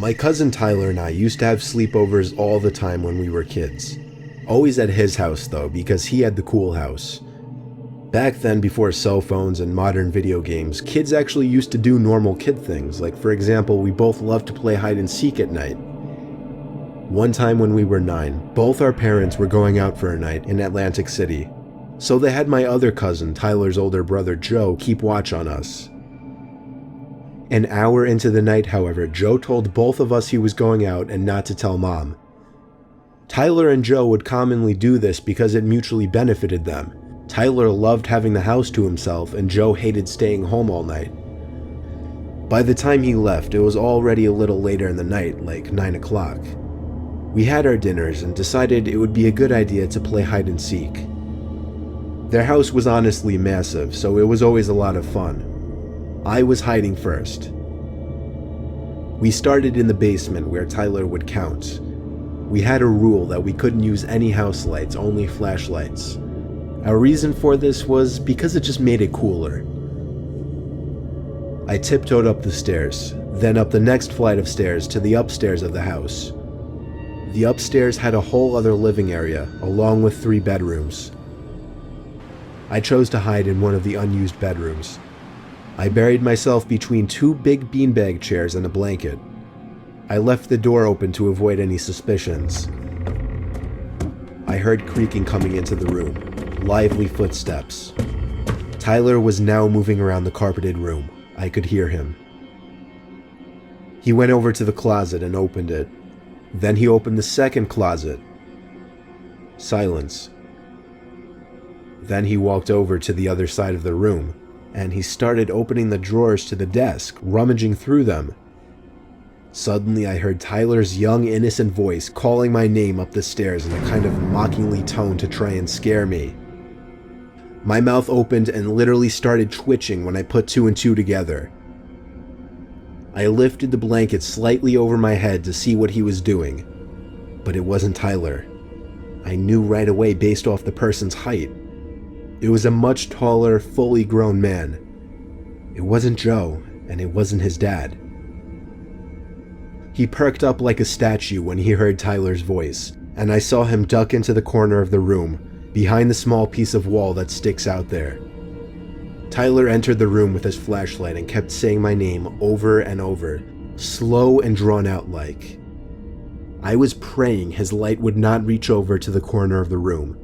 My cousin Tyler and I used to have sleepovers all the time when we were kids. Always at his house though, because he had the cool house. Back then, before cell phones and modern video games, kids actually used to do normal kid things, like for example, we both loved to play hide and seek at night. One time when we were 9, both our parents were going out for a night in Atlantic City, so they had my other cousin, Tyler's older brother Joe, keep watch on us. An hour into the night, however, Joe told both of us he was going out and not to tell Mom. Tyler and Joe would commonly do this because it mutually benefited them. Tyler loved having the house to himself and Joe hated staying home all night. By the time he left, it was already a little later in the night, like 9 o'clock. We had our dinners and decided it would be a good idea to play hide and seek. Their house was honestly massive, so it was always a lot of fun. I was hiding first. We started in the basement where Tyler would count. We had a rule that we couldn't use any house lights, only flashlights. Our reason for this was because it just made it cooler. I tiptoed up the stairs, then up the next flight of stairs to the upstairs of the house. The upstairs had a whole other living area, along with 3 bedrooms. I chose to hide in one of the unused bedrooms. I buried myself between 2 big beanbag chairs and a blanket. I left the door open to avoid any suspicions. I heard creaking coming into the room, lively footsteps. Tyler was now moving around the carpeted room. I could hear him. He went over to the closet and opened it. Then he opened the second closet. Silence. Then he walked over to the other side of the room, and he started opening the drawers to the desk, rummaging through them. Suddenly I heard Tyler's young, innocent voice calling my name up the stairs in a kind of mockingly tone to try and scare me. My mouth opened and literally started twitching when I put 2 and 2 together. I lifted the blanket slightly over my head to see what he was doing, but it wasn't Tyler. I knew right away based off the person's height. It was a much taller, fully grown man. It wasn't Joe, and it wasn't his dad. He perked up like a statue when he heard Tyler's voice, and I saw him duck into the corner of the room, behind the small piece of wall that sticks out there. Tyler entered the room with his flashlight and kept saying my name over and over, slow and drawn out like. I was praying his light would not reach over to the corner of the room.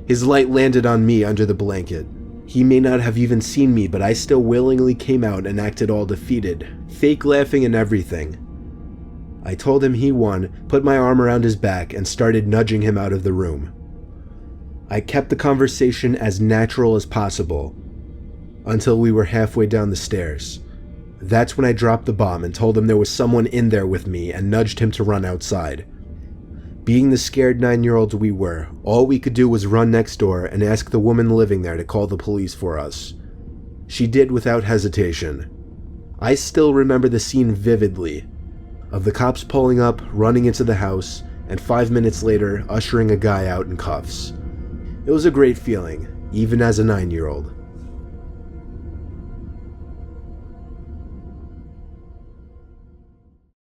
His light landed on me under the blanket. He may not have even seen me, but I still willingly came out and acted all defeated, fake laughing and everything. I told him he won, put my arm around his back, and started nudging him out of the room. I kept the conversation as natural as possible, until we were halfway down the stairs. That's when I dropped the bomb and told him there was someone in there with me and nudged him to run outside. Being the scared 9-year-olds we were, all we could do was run next door and ask the woman living there to call the police for us. She did without hesitation. I still remember the scene vividly, of the cops pulling up, running into the house, and 5 minutes later ushering a guy out in cuffs. It was a great feeling, even as a 9-year-old.